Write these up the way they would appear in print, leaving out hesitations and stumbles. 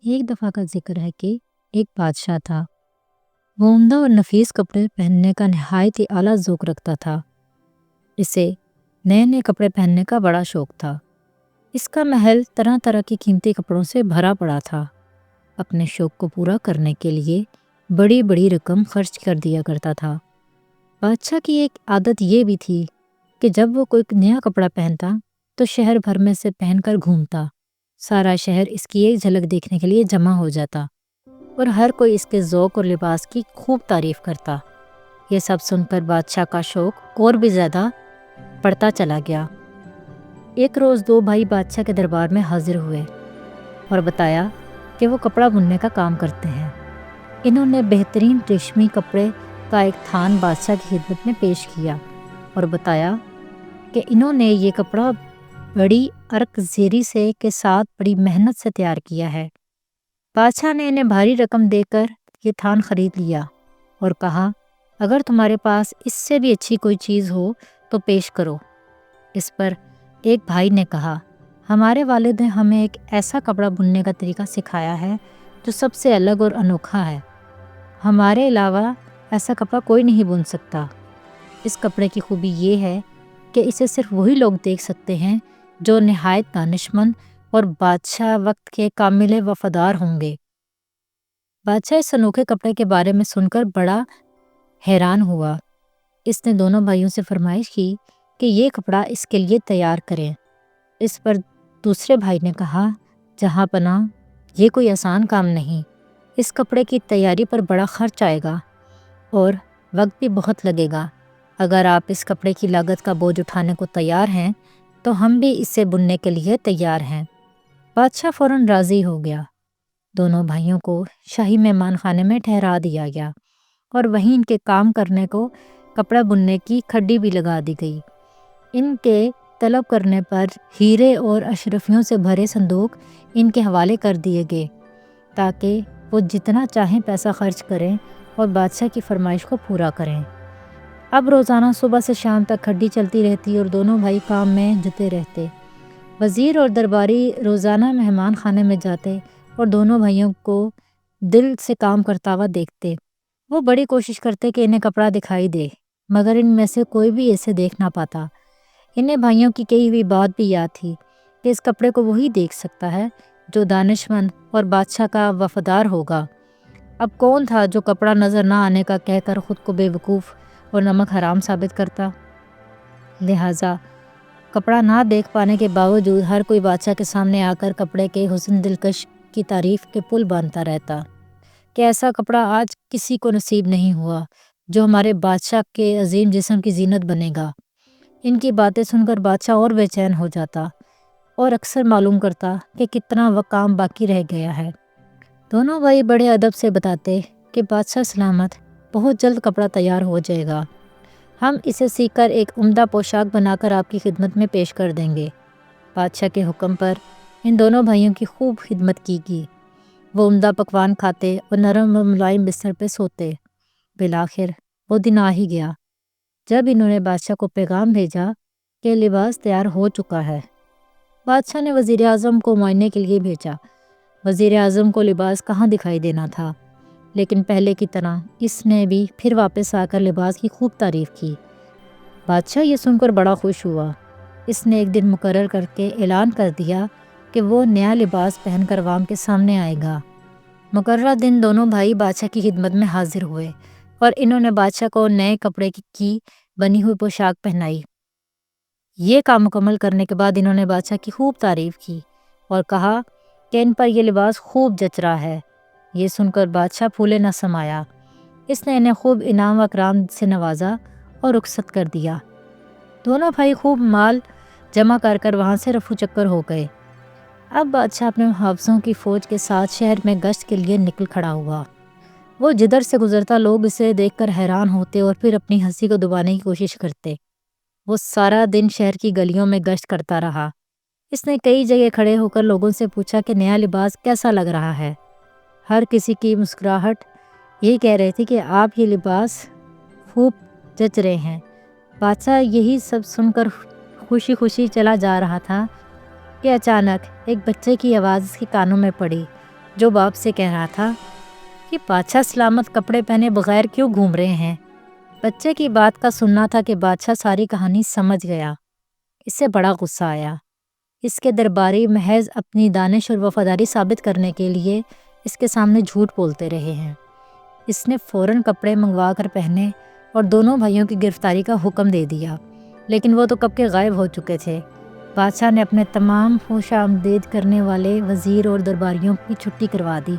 एक दफ़ा का ज़िक्र है कि एक बादशाह था। वो उम्दा और नफीस कपड़े पहनने का नहायत ही आला ज़ौक़ रखता था। इसे नए नए कपड़े पहनने का बड़ा शौक़ था। इसका महल तरह तरह के कीमती कपड़ों से भरा पड़ा था। अपने शौक़ को पूरा करने के लिए बड़ी बड़ी रकम खर्च कर दिया करता था। बादशाह की एक आदत ये भी थी कि जब वो कोई नया कपड़ा पहनता तो शहर भर में से पहनकर घूमता। सारा शहर इसकी एक झलक देखने के लिए जमा हो जाता और हर कोई इसके ज़ौक़ और लिबास की खूब तारीफ़ करता। ये सब सुनकर बादशाह का शौक़ और भी ज़्यादा बढ़ता चला गया। एक रोज़ दो भाई बादशाह के दरबार में हाजिर हुए और बताया कि वो कपड़ा बुनने का काम करते हैं। इन्होंने बेहतरीन रेशमी कपड़े का एक थान बादशाह की खिदमत में पेश किया और बताया कि इन्होंने ये कपड़ा बड़ी अरकज़ेरी से के साथ बड़ी मेहनत से तैयार किया है। बादशाह ने इन्हें भारी रकम देकर ये थान खरीद लिया और कहा, अगर तुम्हारे पास इससे भी अच्छी कोई चीज़ हो तो पेश करो। इस पर एक भाई ने कहा, हमारे वालिद ने हमें एक ऐसा कपड़ा बुनने का तरीका सिखाया है जो सबसे अलग और अनोखा है। हमारे अलावा ऐसा कपड़ा कोई नहीं बुन सकता। इस कपड़े की खूबी ये है कि इसे सिर्फ वही लोग देख सकते हैं जो निहायत दानिशमंद और बादशाह वक्त के कामिल वफादार होंगे। बादशाह इस अनोखे कपड़े के बारे में सुनकर बड़ा हैरान हुआ। इसने दोनों भाइयों से फरमाइश की कि ये कपड़ा इसके लिए तैयार करें। इस पर दूसरे भाई ने कहा, जहाँ पनाह, ये कोई आसान काम नहीं। इस कपड़े की तैयारी पर बड़ा खर्च आएगा और वक्त भी बहुत लगेगा। अगर आप इस कपड़े की लागत का बोझ उठाने को तैयार हैं तो हम भी इसे बुनने के लिए तैयार हैं। बादशाह फौरन राज़ी हो गया। दोनों भाइयों को शाही मेहमान खाने में ठहरा दिया गया और वहीं इनके काम करने को कपड़ा बुनने की खड्डी भी लगा दी गई। इनके तलब करने पर हीरे और अशरफियों से भरे संदूक इनके हवाले कर दिए गए ताकि वो जितना चाहें पैसा खर्च करें और बादशाह की फरमाइश को पूरा करें। अब रोज़ाना सुबह से शाम तक खड्डी चलती रहती और दोनों भाई काम में जुटे रहते। वज़ीर और दरबारी रोज़ाना मेहमान खाने में जाते और दोनों भाइयों को दिल से काम करता हुआ देखते। वो बड़ी कोशिश करते कि इन्हें कपड़ा दिखाई दे, मगर इनमें से कोई भी इसे देख ना पाता। इन्हें भाइयों की कही हुई बात भी याद थी कि इस कपड़े को वही देख सकता है जो दानिशमंद और बादशाह का वफादार होगा। अब कौन था जो कपड़ा नज़र ना आने का कहकर ख़ुद को बेवकूफ़ और नमक हराम साबित करता। लिहाजा कपड़ा ना देख पाने के बावजूद हर कोई बादशाह के सामने आकर कपड़े के हुस्न दिलकश की तारीफ़ के पुल बांधता रहता कि ऐसा कपड़ा आज किसी को नसीब नहीं हुआ जो हमारे बादशाह के अजीम जिस्म की जीनत बनेगा। इनकी बातें सुनकर बादशाह और बेचैन हो जाता और अक्सर मालूम करता कि कितना वह काम बाकी रह गया है। दोनों भाई बड़े अदब से बताते कि बादशाह सलामत, बहुत जल्द कपड़ा तैयार हो जाएगा। हम इसे सीकर एक उम्दा पोशाक बनाकर आपकी खिदमत में पेश कर देंगे। बादशाह के हुक्म पर इन दोनों भाइयों की खूब खिदमत की गई। वो उम्दा पकवान खाते और नरम और मुलायम बिस्तर पे सोते। बिलाखिर वो दिन आ ही गया जब इन्होंने बादशाह को पैगाम भेजा कि लिबास तैयार हो चुका है। बादशाह ने वज़ीर आज़म को मुआयने के लिए भेजा। वज़ीर आज़म को लिबास कहाँ दिखाई देना था, लेकिन पहले की तरह इसने भी फिर वापस आकर लिबास की खूब तारीफ़ की। बादशाह ये सुनकर बड़ा खुश हुआ। इसने एक दिन मुकर्रर करके ऐलान कर दिया कि वो नया लिबास पहनकर अवाम के सामने आएगा। मुकर्ररा दिन दोनों भाई बादशाह की खिदमत में हाजिर हुए और इन्होंने बादशाह को नए कपड़े की बनी हुई पोशाक पहनाई। ये काम मुकम्मल करने के बाद इन्होंने बादशाह की खूब तारीफ़ की और कहा कि इन पर यह लिबास खूब जच रहा है। ये सुनकर बादशाह फूले न समाया। इसने इन्हें खूब इनाम व इकराम से नवाजा और रुखसत कर दिया। दोनों भाई खूब माल जमा कर कर वहाँ से रफू चक्कर हो गए। अब बादशाह अपने हाफिज़ों की फ़ौज के साथ शहर में गश्त के लिए निकल खड़ा हुआ। वो जिधर से गुजरता लोग इसे देखकर हैरान होते और फिर अपनी हंसी को दबाने की कोशिश करते। वो सारा दिन शहर की गलियों में गश्त करता रहा। इसने कई जगह खड़े होकर लोगों से पूछा कि नया लिबास कैसा लग रहा है। हर किसी की मुस्कुराहट ये कह रही थी कि आप ये लिबास खूब जच रहे हैं। बादशाह यही सब सुनकर खुशी खुशी चला जा रहा था कि अचानक एक बच्चे की आवाज़ इसके कानों में पड़ी جو باپ سے کہہ رہا تھا کہ بادشاہ سلامت کپڑے پہنے بغیر کیوں گھوم رہے ہیں۔ بچے کی بات کا سننا تھا کہ بادشاہ ساری کہانی سمجھ گیا۔ اس سے بڑا غصہ آیا۔ اس کے درباری محض اپنی دانش اور وفاداری ثابت کرنے کے لیے اس کے سامنے جھوٹ بولتے رہے ہیں۔ اس نے فوراً کپڑے منگوا کر پہنے اور دونوں بھائیوں کی گرفتاری کا حکم دے دیا، لیکن وہ تو کب کے غائب ہو چکے تھے۔ بادشاہ نے اپنے تمام خوش آمدید کرنے والے وزیر اور درباریوں کی چھٹی کروا دی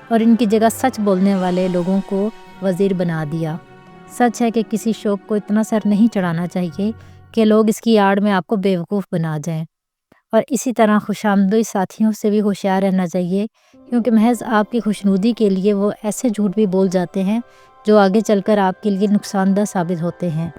اور ان کی جگہ سچ بولنے والے لوگوں کو وزیر بنا دیا۔ سچ ہے کہ کسی شوق کو اتنا سر نہیں چڑھانا چاہیے کہ لوگ اس کی آڑ میں آپ کو بیوقوف بنا جائیں، اور اسی طرح خوش آمدید ساتھیوں سے بھی ہوشیار رہنا چاہیے، کیونکہ محض آپ کی خوشنودی کے لیے وہ ایسے جھوٹ بھی بول جاتے ہیں جو آگے چل کر آپ کے لیے نقصان دہ ثابت ہوتے ہیں۔